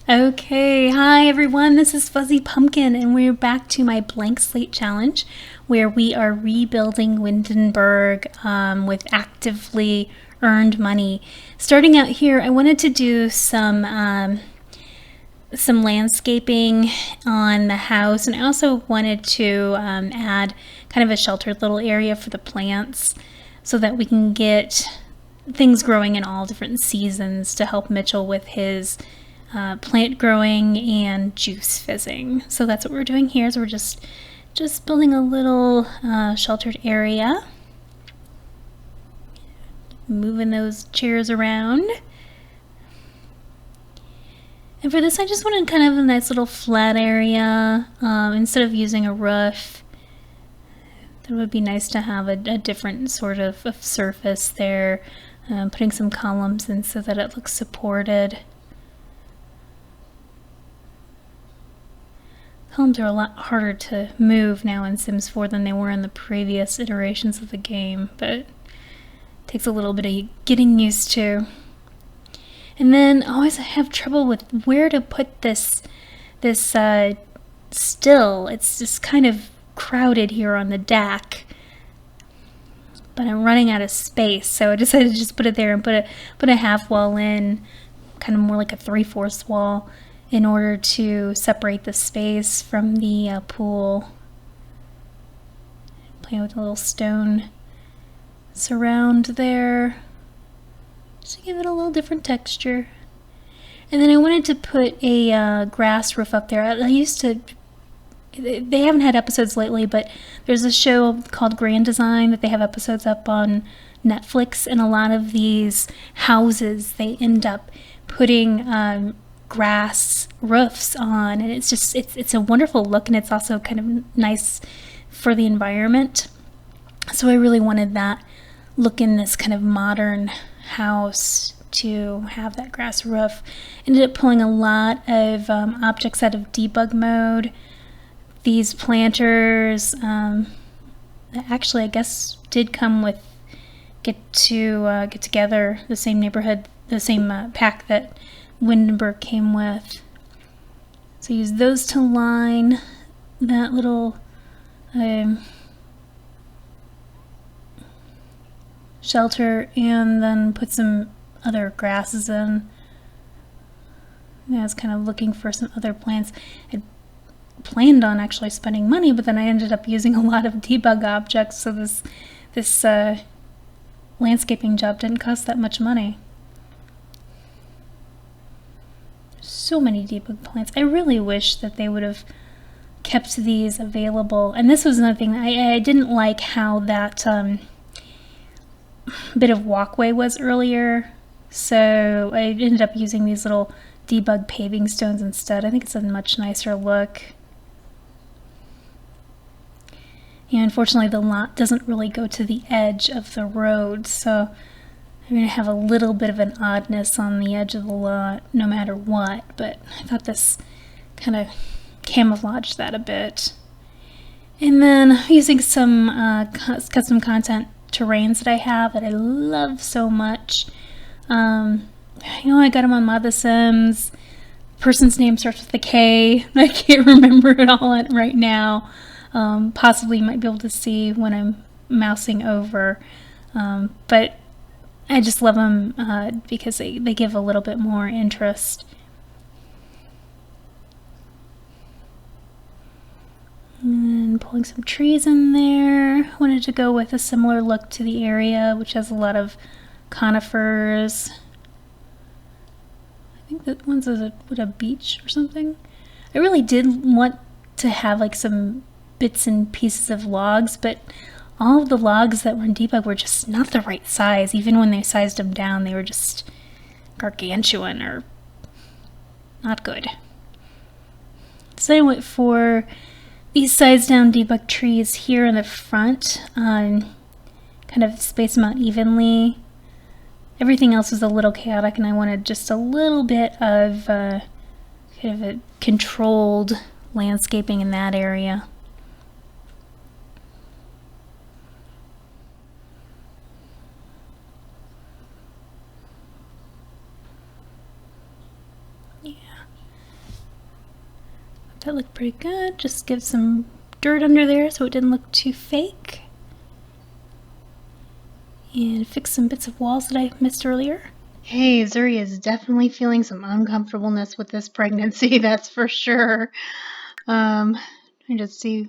Okay, hi everyone, this is Fuzzy Pumpkin, and we're back to my blank slate challenge where we are rebuilding Windenburg with actively earned money. Starting out here, I wanted to do some landscaping on the house, and I also wanted to add kind of a sheltered little area for the plants so that we can get things growing in all different seasons to help Mitchell with his plant growing and juice fizzing. So that's what we're doing here. So we're just building a little sheltered area, moving those chairs around. And for this, I just wanted kind of a nice little flat area instead of using a roof. It would be nice to have a different sort of surface there, putting some columns in so that it looks supported. Columns are a lot harder to move now in Sims 4 than they were in the previous iterations of the game, but it takes a little bit of getting used to. And then I always have trouble with where to put this still. It's just kind of crowded here on the deck, but I'm running out of space, so I decided to just put it there and put a half wall in, kind of more like a 3/4 wall, in order to separate the space from the pool. Playing with a little stone surround there, just to give it a little different texture. And then I wanted to put a grass roof up there. They haven't had episodes lately, but there's a show called Grand Design that they have episodes up on Netflix, and a lot of these houses, they end up putting grass roofs on, and it's a wonderful look, and it's also kind of nice for the environment. So I really wanted that look in this kind of modern house to have that grass roof. Ended up pulling a lot of objects out of debug mode. These planters actually, I guess, did come with get together, the same neighborhood, the same pack that Windenburg came with. So use those to line that little shelter, and then put some other grasses in. I was kind of looking for some other plants. I planned on actually spending money, but then I ended up using a lot of debug objects, so this landscaping job didn't cost that much money. So many debug plants. I really wish that they would have kept these available. And this was another thing. I didn't like how that bit of walkway was earlier, so I ended up using these little debug paving stones instead. I think it's a much nicer look. Yeah, unfortunately the lot doesn't really go to the edge of the road, so I'm going to have a little bit of an oddness on the edge of the lot no matter what, but I thought this kind of camouflaged that a bit. And then using some custom content terrains that I have that I love so much. I got them on Mother Sims. Person's name starts with a K. I can't remember it all right now. Possibly you might be able to see when I'm mousing over, but I just love them because they give a little bit more interest. And pulling some trees in there. Wanted to go with a similar look to the area, which has a lot of conifers. I think that one's a beach or something. I really did want to have like some bits and pieces of logs, but all of the logs that were in debug were just not the right size. Even when they sized them down, they were just gargantuan or not good. So I went for these sized down debug trees here in the front, kind of space them out evenly. Everything else was a little chaotic, and I wanted just a little bit of kind of a controlled landscaping in that area. That looked pretty good. Just give some dirt under there so it didn't look too fake. And fix some bits of walls that I missed earlier. Hey, Zuri is definitely feeling some uncomfortableness with this pregnancy, that's for sure. I just see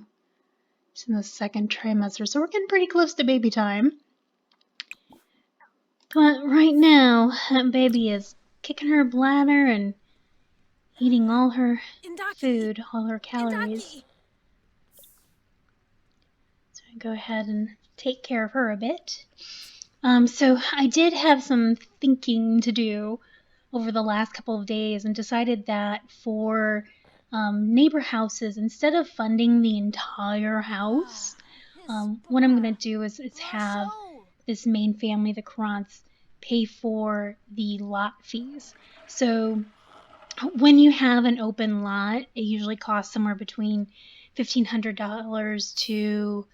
it's in the second trimester, so we're getting pretty close to baby time. But right now, that baby is kicking her bladder and eating all her food, all her calories. So I go ahead and take care of her a bit. So I did have some thinking to do over the last couple of days and decided that for neighbor houses, instead of funding the entire house, what I'm going to do is have this main family, the Krantz, pay for the lot fees. So when you have an open lot, it usually costs somewhere between $1,500 to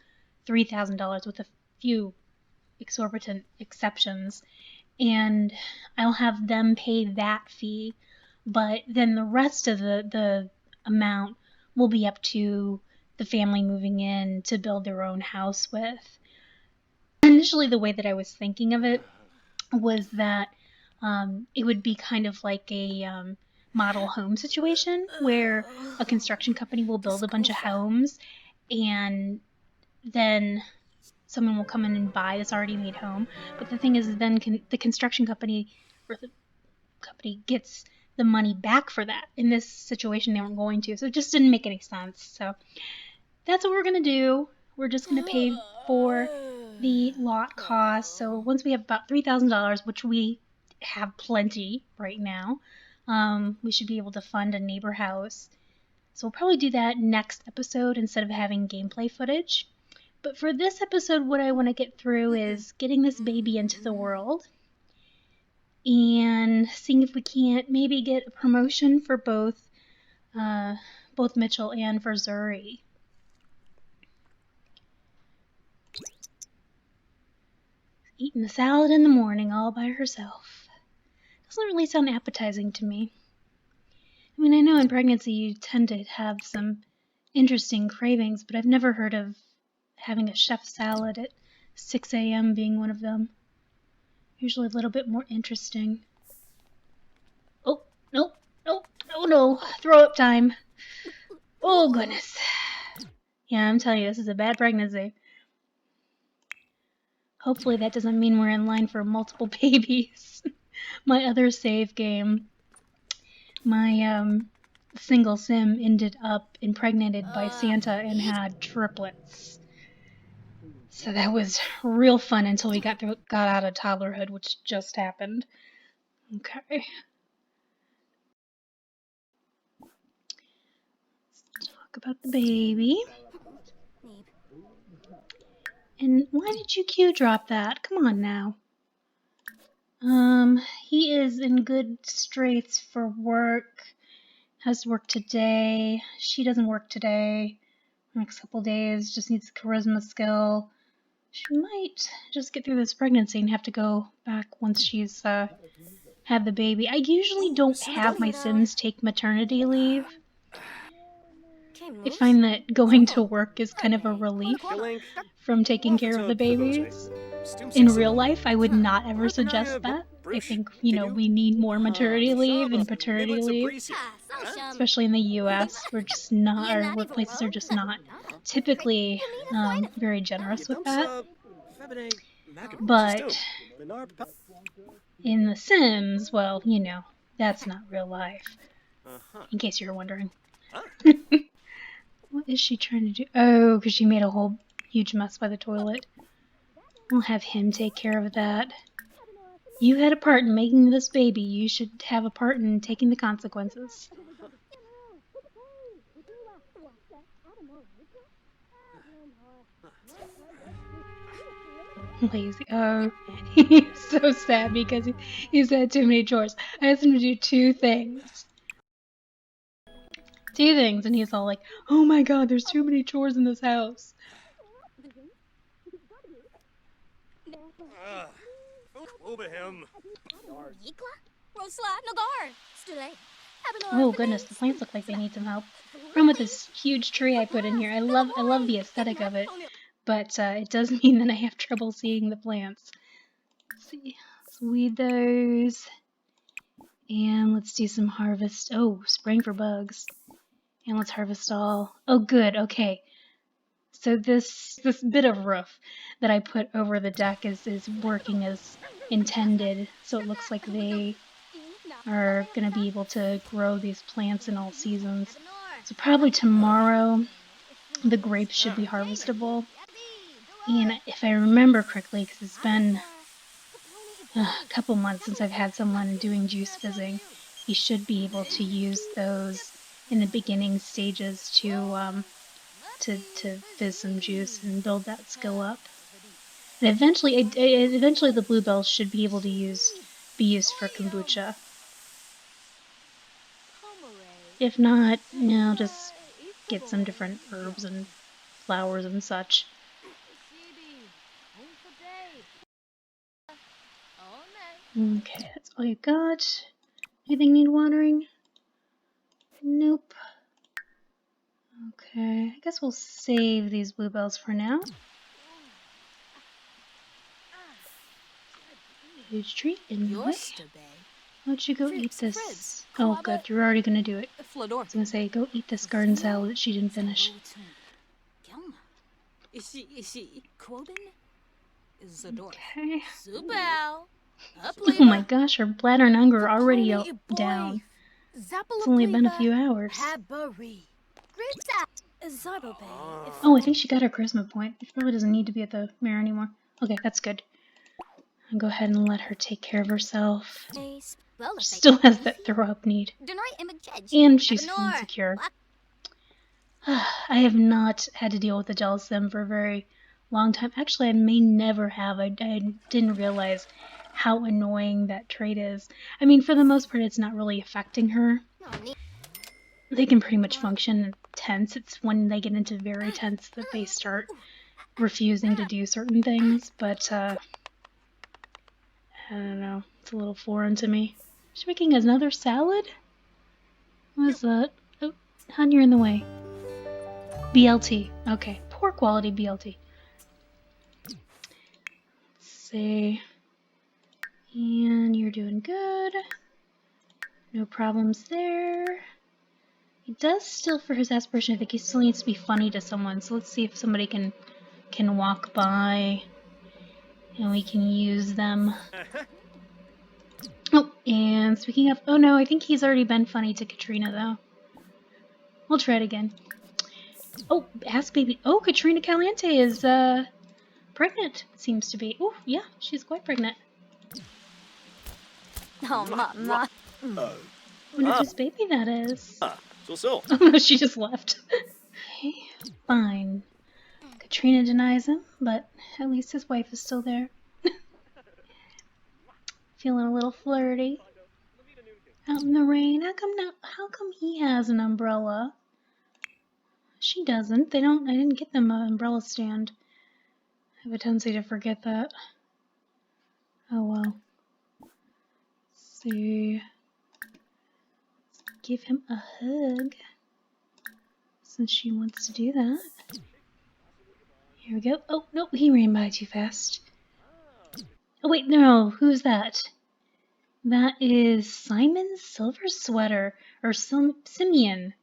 $3,000 with a few exorbitant exceptions. And I'll have them pay that fee, but then the rest of the amount will be up to the family moving in to build their own house with. Initially, the way that I was thinking of it was that it would be kind of like a model home situation where a construction company will build a bunch of homes and then someone will come in and buy this already made home. But the thing is, then the construction company or the company gets the money back for that. In this situation, they weren't going to, so it just didn't make any sense. So that's what we're going to do. We're just going to pay for the lot cost. So once we have about $3,000, which we have plenty right now, we should be able to fund a neighbor house. So we'll probably do that next episode instead of having gameplay footage. But for this episode, what I want to get through is getting this baby into the world and seeing if we can't maybe get a promotion for both Mitchell and for Zuri. Eating a salad in the morning all by herself. Doesn't really sound appetizing to me. I mean, I know in pregnancy you tend to have some interesting cravings, but I've never heard of having a chef salad at 6 a.m. being one of them. Usually a little bit more interesting. Oh, no, no, no, no. Throw up time. Oh, goodness. Yeah, I'm telling you, this is a bad pregnancy. Hopefully that doesn't mean we're in line for multiple babies. My other save game, my single sim ended up impregnated by Santa and had triplets. So that was real fun until we got out of toddlerhood, which just happened. Okay. Let's talk about the baby. And why did you Q drop that? Come on now. He is in good straits for work. Has work today. She doesn't work today. Next couple days. Just needs charisma skill. She might just get through this pregnancy and have to go back once she's had the baby. I usually don't have my Sims take maternity leave. I find that going to work is kind of a relief from taking care of the babies. In real life, I would not ever suggest that. I think, we need more maternity leave and paternity leave, especially in the US. We're just not, our workplaces are just not typically very generous with that. But in The Sims, well, that's not real life, in case you're wondering. What is she trying to do? Oh, because she made a whole huge mess by the toilet. I'll have him take care of that. You had a part in making this baby. You should have a part in taking the consequences. Lazy. Oh, he's so sad because he's had too many chores. I asked him to do two things. And he's all like, oh my god, there's too many chores in this house. Oh goodness, the plants look like they need some help. problem with this huge tree I put in here. I love the aesthetic of it, but it does mean that I have trouble seeing the plants. Let's see. Let's weed those. And let's do some harvest. Oh, spraying for bugs. And let's harvest all. Oh, good. Okay. So this bit of roof that I put over the deck is working as intended. So it looks like they are going to be able to grow these plants in all seasons. So probably tomorrow the grapes should be harvestable. And if I remember correctly, because it's been a couple months since I've had someone doing juice fizzing, you should be able to use those in the beginning stages to fizz some juice and build that skill up. And eventually the bluebells should be able to be used for kombucha. If not, just get some different herbs and flowers and such. Okay, that's all you got. Anything need watering? Nope. Okay, I guess we'll save these bluebells for now. Huge tree in the way. Why don't you go eat this? Oh, good, you're already gonna do it. I was gonna say, go eat this garden salad that she didn't finish. Okay. Oh my gosh, her bladder and hunger are already down. It's only been a few hours. Oh, I think she got her charisma point. She probably doesn't need to be at the mirror anymore. Okay, that's good. I'll go ahead and let her take care of herself. She still has that throw-up need. And she's feeling secure. I have not had to deal with the gel sim for a very long time. Actually, I may never have. I didn't realize how annoying that trait is. I mean, for the most part, it's not really affecting her. They can pretty much function tense. It's when they get into very tense that they start refusing to do certain things, but I don't know. It's a little foreign to me. She's making another salad? What is that? Oh, hon, you're in the way. BLT. Okay, poor quality BLT. Let's see. And you're doing good. No problems there. He does still, for his aspiration, I think he still needs to be funny to someone. So let's see if somebody can walk by and we can use them. Oh, and speaking of, oh no, I think he's already been funny to Katrina though. We'll try it again. Oh, ask baby. Oh, Katrina Caliente is pregnant, seems to be. Oh, yeah, she's quite pregnant. Oh, Mama. Wonder whose baby that is. So. Oh no, she just left. Okay, fine. Katrina denies him, but at least his wife is still there. Feeling a little flirty. Out in the rain. How come he has an umbrella? She doesn't. I didn't get them an umbrella stand. I have a tendency to forget that. Oh well. Let's see. Let's give him a hug. Since she wants to do that. Here we go. Oh, no, he ran by too fast. Oh, wait, no, who's that? That is Simon Silver Sweater, or Simeon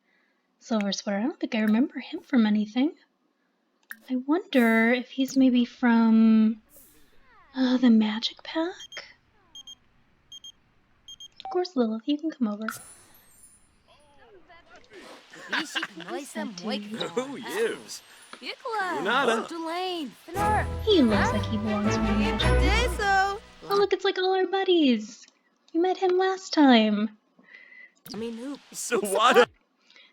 Silver Sweater. I don't think I remember him from anything. I wonder if he's maybe from the Magic Pack? Of course, Lilith, you can come over. Who is? He looks like he belongs with the Magic Pack. Oh, look, it's like all our buddies. We met him last time. So what?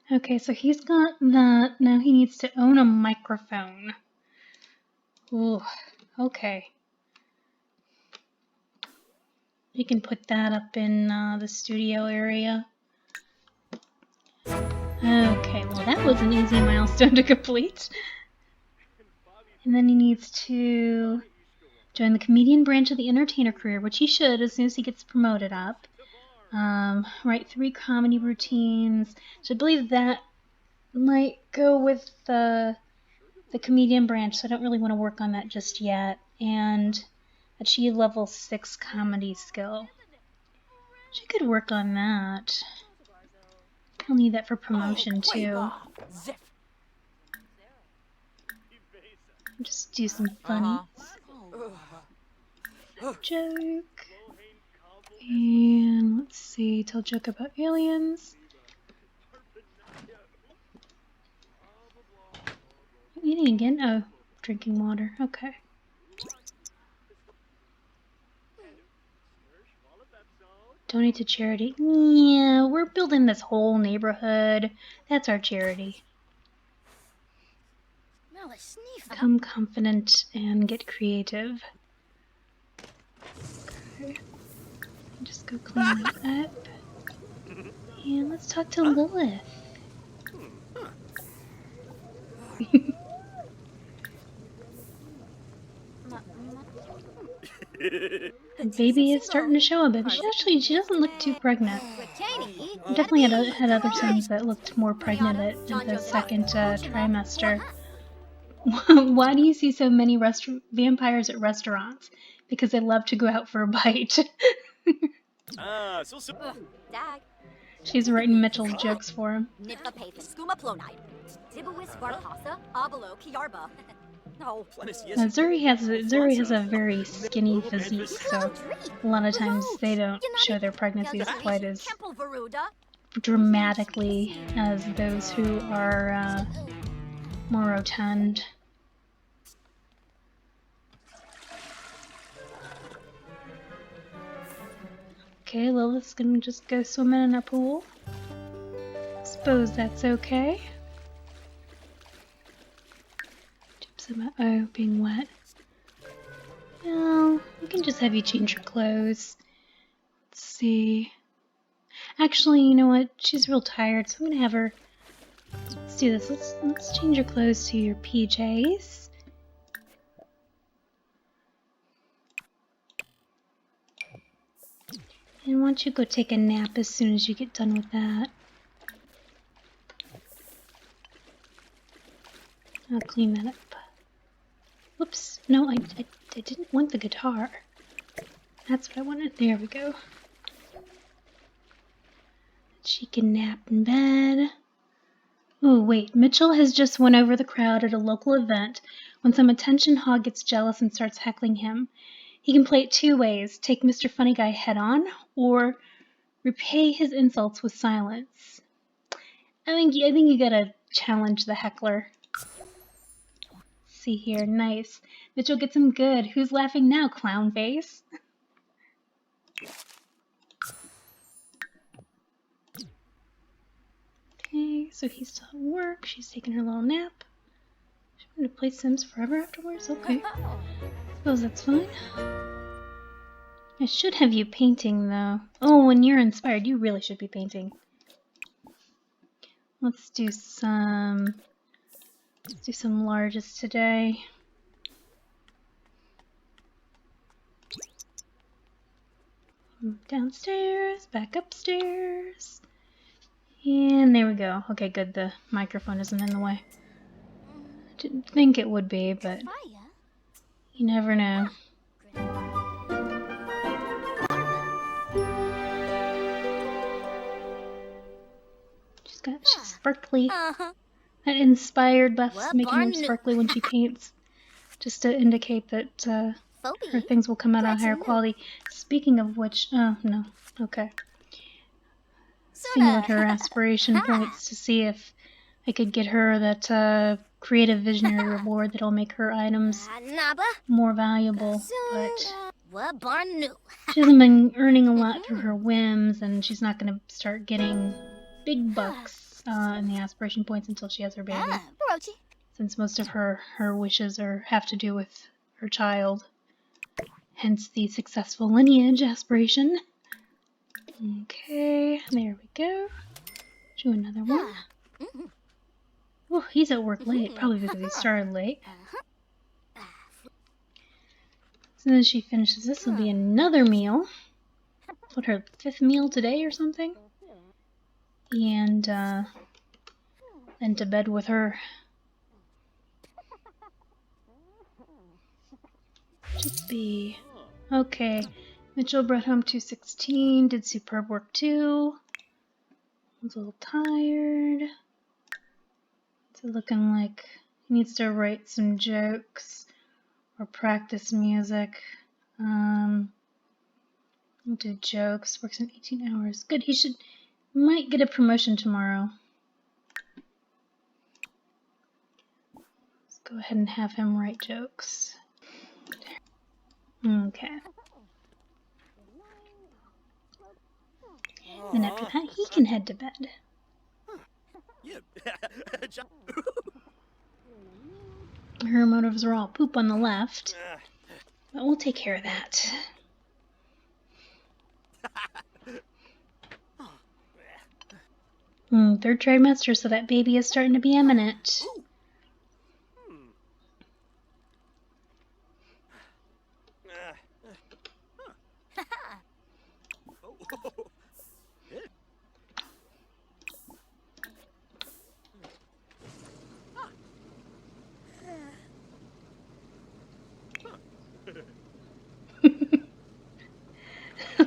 Okay, so he's got that. Now he needs to own a microphone. Ooh, okay. You can put that up in the studio area. Okay, well that was an easy milestone to complete. And then he needs to join the comedian branch of the entertainer career, which he should as soon as he gets promoted up. Write 3 comedy routines. So I believe that might go with the comedian branch, so I don't really want to work on that just yet. And achieve level 6 comedy skill. She could work on that. I'll need that for promotion too. Just do some funnies. Joke. And let's see, tell a joke about aliens. Eating again? Oh, drinking water. Okay. Donate to charity. Yeah, we're building this whole neighborhood. That's our charity. Become confident and get creative. Okay. Just go clean that up. And let's talk to Lilith. Her baby is starting to show a bit. She doesn't look too pregnant. Definitely had other signs that looked more pregnant at the second trimester. Why do you see so many vampires at restaurants? Because they love to go out for a bite. She's writing Mitchell's jokes for him. Zuri has a very skinny physique, so a lot of times they don't show their pregnancies quite as dramatically as those who are more rotund. Okay, Lilith's gonna just go swimming in our pool. Suppose that's okay. Tips about being wet. No, we can just have you change your clothes. Let's see. Actually, you know what? She's real tired, so I'm gonna have her. Let's do this. Let's change your clothes to your PJs. And why don't you go take a nap as soon as you get done with that? I'll clean that up. Whoops. No, I didn't want the guitar. That's what I wanted. There we go. She can nap in bed. Oh, wait. Mitchell has just won over the crowd at a local event when some attention hog gets jealous and starts heckling him. He can play it two ways, take Mr. Funny Guy head on, or repay his insults with silence. I think you gotta challenge the heckler. Let's see here, nice. Mitchell gets him good. Who's laughing now, clown face? Okay, so he's still at work. She's taking her little nap. She's going to play Sims forever afterwards? Okay. Suppose that's fine. I should have you painting, though. Oh, when you're inspired, you really should be painting. Let's do some larges today. Downstairs, back upstairs. And there we go. Okay, good. The microphone isn't in the way. Didn't think it would be, but you never know. She's sparkly. That inspired Beth's making her sparkly when she paints, just to indicate that her things will come out on higher quality. Speaking of which, oh no, okay. Seeing what her aspiration points to see if I could get her that creative visionary reward that'll make her items more valuable, but she hasn't been earning a lot through her whims, and she's not going to start getting big bucks in the aspiration points until she has her baby, since most of her wishes have to do with her child, hence the successful lineage aspiration. Okay, there we go. Do another one. Oh, he's at work late, probably because he started late. As soon as she finishes this, will be another meal. What, her 5th meal today or something? And then to bed with her. Should be. Okay. Mitchell brought home 216, did superb work too. Was a little tired. It's looking like he needs to write some jokes or practice music. Do jokes, works in 18 hours. Good, he might get a promotion tomorrow. Let's go ahead and have him write jokes. Okay. Then after that, he can head to bed. Her motives are all poop on the left, but we'll take care of that. Third trimester, so that baby is starting to be imminent.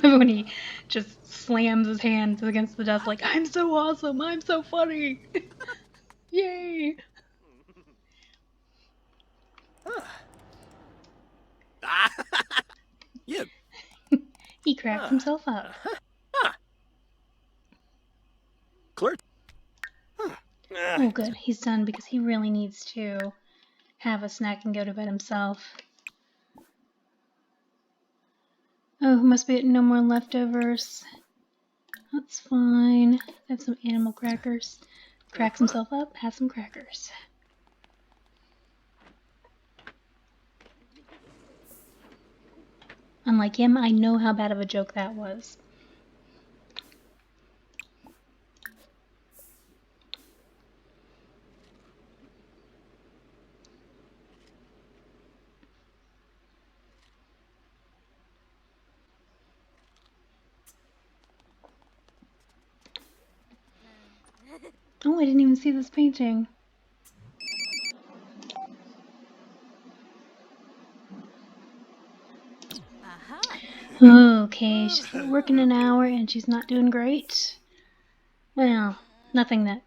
When he just slams his hands against the desk like, I'm so awesome, I'm so funny. Yay. He cracked himself up. Clerk. Oh good, he's done because he really needs to have a snack and go to bed himself. Oh, must be no more leftovers. That's fine. Have some animal crackers. Cracks himself up, have some crackers. Unlike him, I know how bad of a joke that was. Oh, I didn't even see this painting. Okay, she's working an hour and she's not doing great. Well, nothing that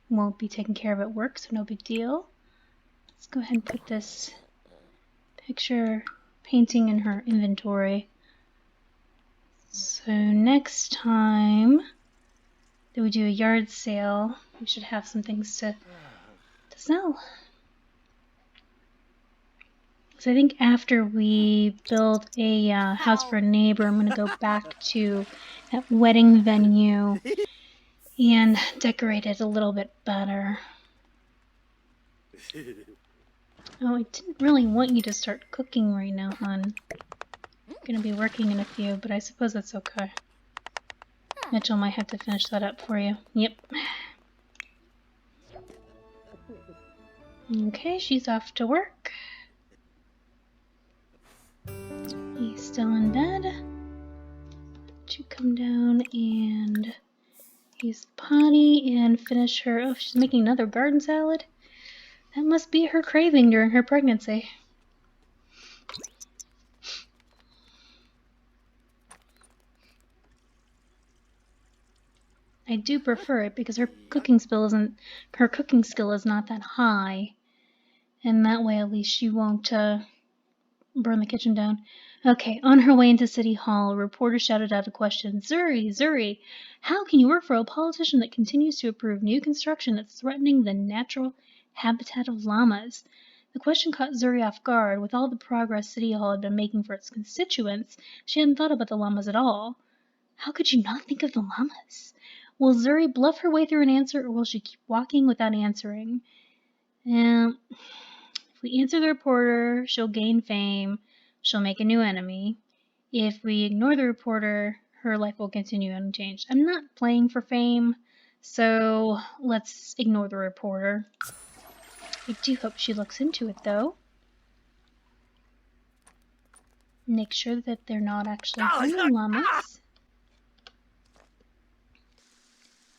won't be taken care of at work, so no big deal. Let's go ahead and put this picture painting in her inventory. So next time that we do a yard sale, we should have some things to sell. So I think after we build a house for a neighbor, I'm going to go back to that wedding venue and decorate it a little bit better. Oh, I didn't really want you to start cooking right now, hon. I'm going to be working in a few, but I suppose that's okay. Mitchell might have to finish that up for you. Yep. Okay, she's off to work. He's still in bed. Should you come down and use potty and finish her... Oh, she's making another garden salad? That must be her craving during her pregnancy. I do prefer it because her cooking skill is not that high, and that way at least she won't burn the kitchen down. Okay, on her way into City Hall, a reporter shouted out a question. Zuri, how can you work for a politician that continues to approve new construction that's threatening the natural habitat of llamas? The question caught Zuri off guard. With all the progress City Hall had been making for its constituents, she hadn't thought about the llamas at all. How could you not think of the llamas? Will Zuri bluff her way through an answer, or will she keep walking without answering? If we answer the reporter, she'll gain fame. She'll make a new enemy. If we ignore the reporter, her life will continue unchanged. I'm not playing for fame, so let's ignore the reporter. I do hope she looks into it, though. Make sure that they're not actually harming llamas.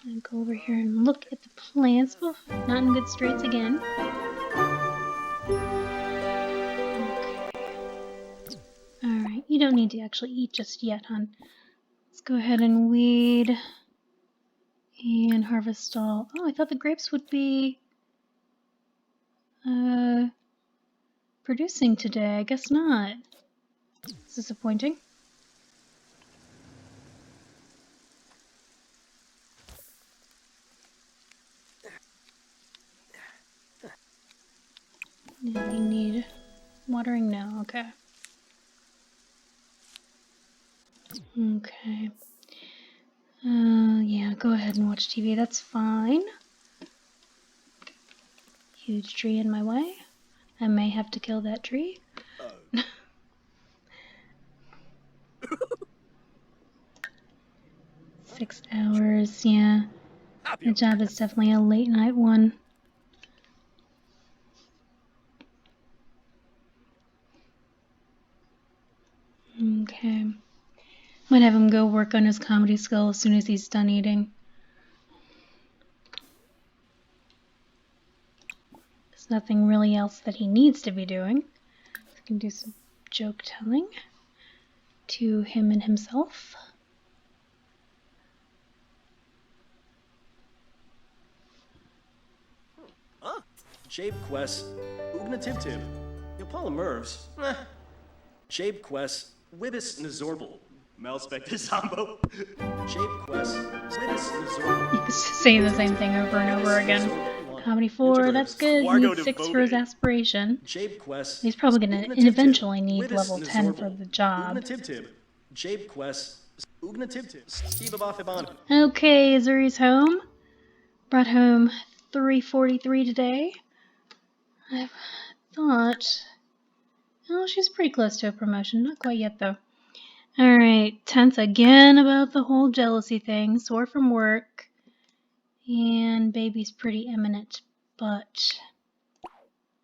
I'm gonna go over here and look at the plants. Oh, not in good straits again. Alright, you don't need to actually eat just yet, hon. Let's go ahead and weed and harvest all. Oh, I thought the grapes would be producing today. I guess not. It's disappointing. Yeah, you need watering now. Okay. Okay. Yeah, go ahead and watch TV. That's fine. Huge tree in my way. I may have to kill that tree. 6 hours, yeah. The job is definitely a late night one. Okay. Might have him go work on his comedy skill as soon as he's done eating. There's nothing really else that he needs to be doing. I can do some joke telling to him and himself. Shape Quest, Ugnatibtib, Yapala Mervs, Shape Quest, Wibis Nazorbal, Melspectus Zombo, Shape Quest, Wibis Nazorbal. Saying the same thing over and over again. Comedy 4, that's good. He needs 6 for his aspiration. Shape Quest, He's probably going to eventually need level 10 for the job. Shape Quest, Ugnatibtib, Okay, Zuri's home. Brought home 343 today. I thought... Oh, she's pretty close to a promotion. Not quite yet, though. Alright, tense again about the whole jealousy thing. Sore from work. And baby's pretty imminent, but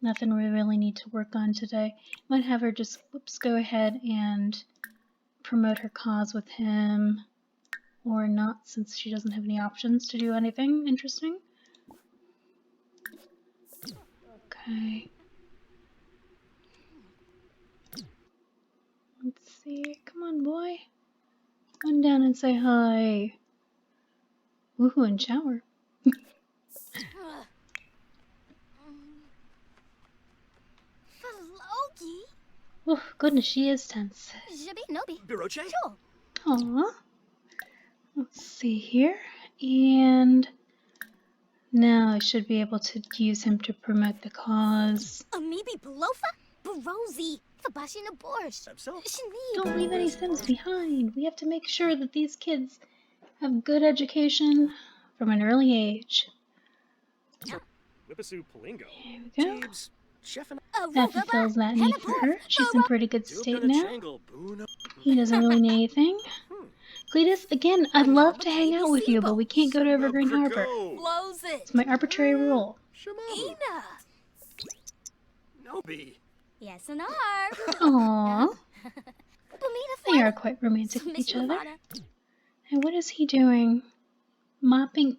nothing we really need to work on today. Might have her just, go ahead and promote her cause with him. Or not, since she doesn't have any options to do anything interesting. Okay. Let's see. Come on, boy. Run down and say hi. Woohoo and shower. Oh, goodness, she is tense. Aww. Let's see here. And now I should be able to use him to promote the cause. Don't leave any Sims behind. We have to make sure that these kids have good education from an early age. There we go. That fulfills that need for her. She's in pretty good state now. He doesn't really need anything. Cletus, again, I'd love to hang out with you, but we can't go to Evergreen Harbor. It's my arbitrary rule. Aww. They are quite romantic with each other. And what is he doing? Mopping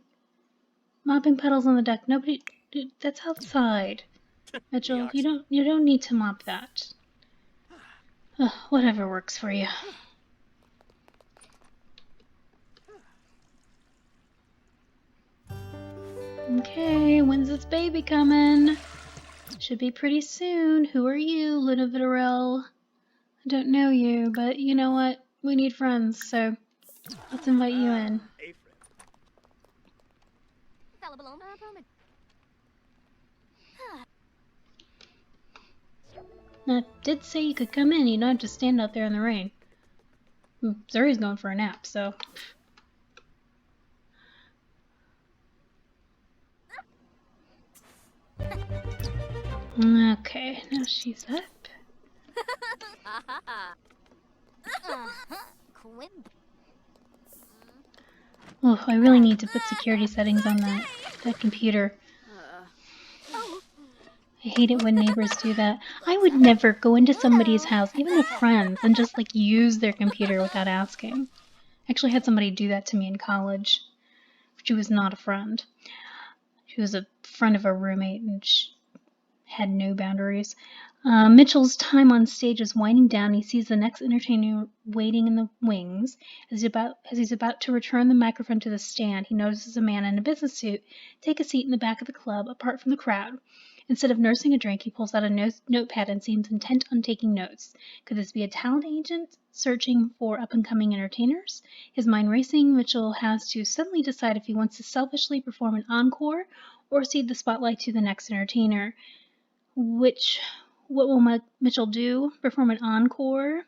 puddles on the deck. Nobody... That's outside. Mitchell, you don't need to mop that. Ugh, whatever works for you. Okay, when's this baby coming? Should be pretty soon. Who are you, Luna Vitarel? I don't know you, but you know what? We need friends, so let's invite you in. I did say you could come in. You don't have to stand out there in the rain. Zuri's going for a nap, so... Okay, now she's up. Oh, I really need to put security settings on that computer. I hate it when neighbors do that. I would never go into somebody's house, even a friend's, and just like use their computer without asking. I actually had somebody do that to me in college. She was not a friend. She was a friend of a roommate, and she had no boundaries. Mitchell's time on stage is winding down. He sees the next entertainer waiting in the wings. As he's about to return the microphone to the stand, he notices a man in a business suit take a seat in the back of the club, apart from the crowd. Instead of nursing a drink, he pulls out a notepad and seems intent on taking notes. Could this be a talent agent searching for up-and-coming entertainers? His mind racing, Mitchell has to suddenly decide if he wants to selfishly perform an encore or cede the spotlight to the next entertainer. What will Mitchell do? Perform an encore?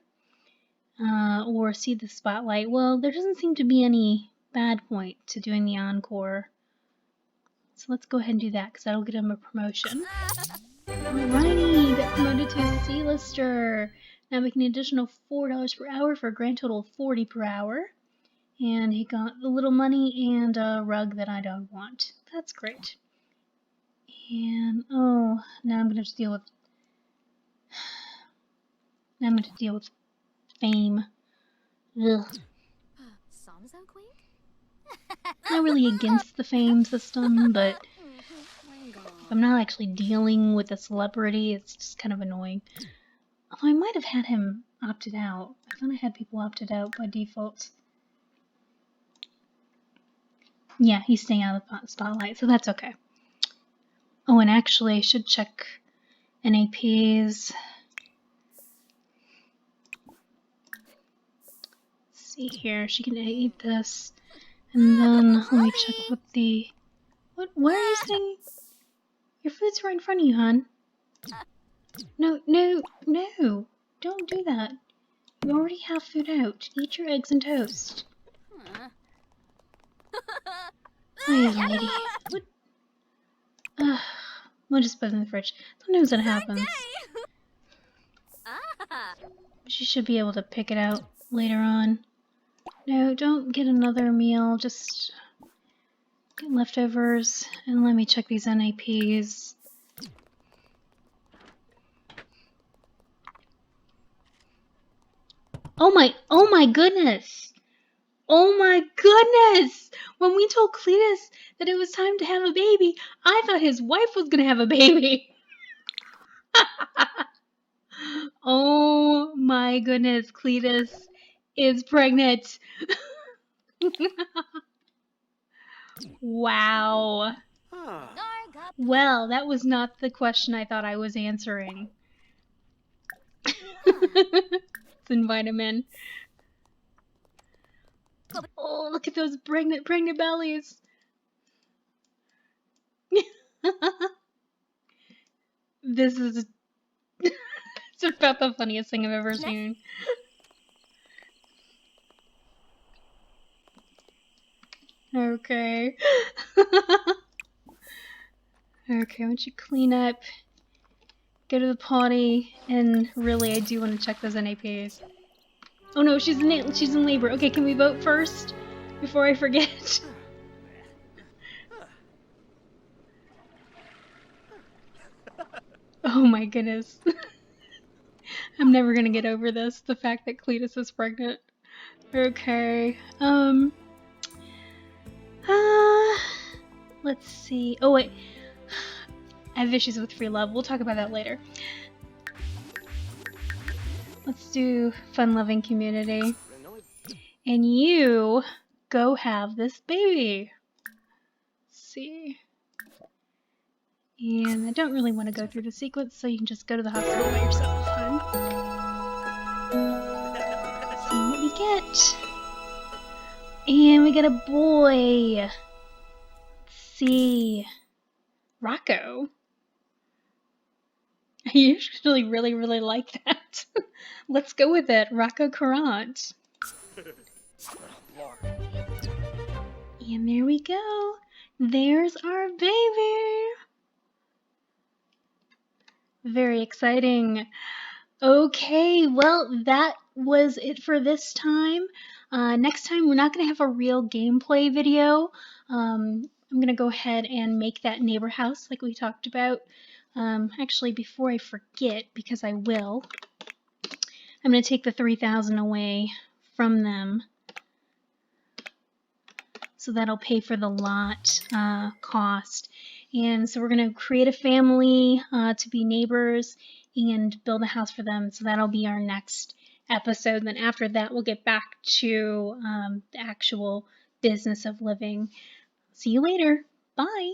Or cede the spotlight? Well, there doesn't seem to be any bad point to doing the encore. So let's go ahead and do that, because that'll get him a promotion. Alrighty, he got promoted to a C-lister. Now making an additional $4 per hour for a grand total of $40 per hour. And he got a little money and a rug that I don't want. That's great. And, oh, now I'm going to have to deal with fame. Ugh. Not really against the fame system, but if I'm not actually dealing with a celebrity, it's just kind of annoying. Although I might have had him opted out. I thought I had people opted out by default. Yeah, he's staying out of the spotlight, so that's okay. Oh, and actually, I should check NAPs. See here, she can eat this, and then let me check what the. What? Why are you sitting? Your food's right in front of you, hon. No, don't do that. You already have food out. Eat your eggs and toast. Oh, yeah, lady. What? We'll just put it in the fridge. Sometimes that happens. She should be able to pick it out later on. No, don't get another meal. Just get leftovers. And let me check these NAPs. Oh my goodness! Oh my goodness! When we told Cletus that it was time to have a baby, I thought his wife was gonna have a baby. Oh my goodness, Cletus is pregnant. Wow. Well, that was not the question I thought I was answering. Let's invite him in. Oh, look at those pregnant bellies. This is it's about the funniest thing I've ever seen. Okay. Okay, why don't you clean up, go to the potty, and really I do want to check those NAPs. Oh no, she's in labor. Okay, can we vote first? Before I forget. Oh my goodness. I'm never gonna get over this, the fact that Cletus is pregnant. Okay, let's see. Oh wait, I have issues with free love. We'll talk about that later. Let's do fun-loving community. And you go have this baby. Let's see. And I don't really want to go through the sequence, so you can just go to the hospital by yourself, hon. See what we get. And we got a boy. Let's see. Rocco. I usually really like that. Let's go with it. Rocco Courant. And there we go. There's our baby. Very exciting. Okay, well, that was it for this time. Next time, we're not going to have a real gameplay video. I'm going to go ahead and make that neighbor house like we talked about. Actually, before I forget, because I will, I'm going to take the 3,000 away from them. so that'll pay for the lot cost. And so we're going to create a family to be neighbors and build a house for them. So that'll be our next episode. Then after that, we'll get back to the actual business of living. See you later. Bye.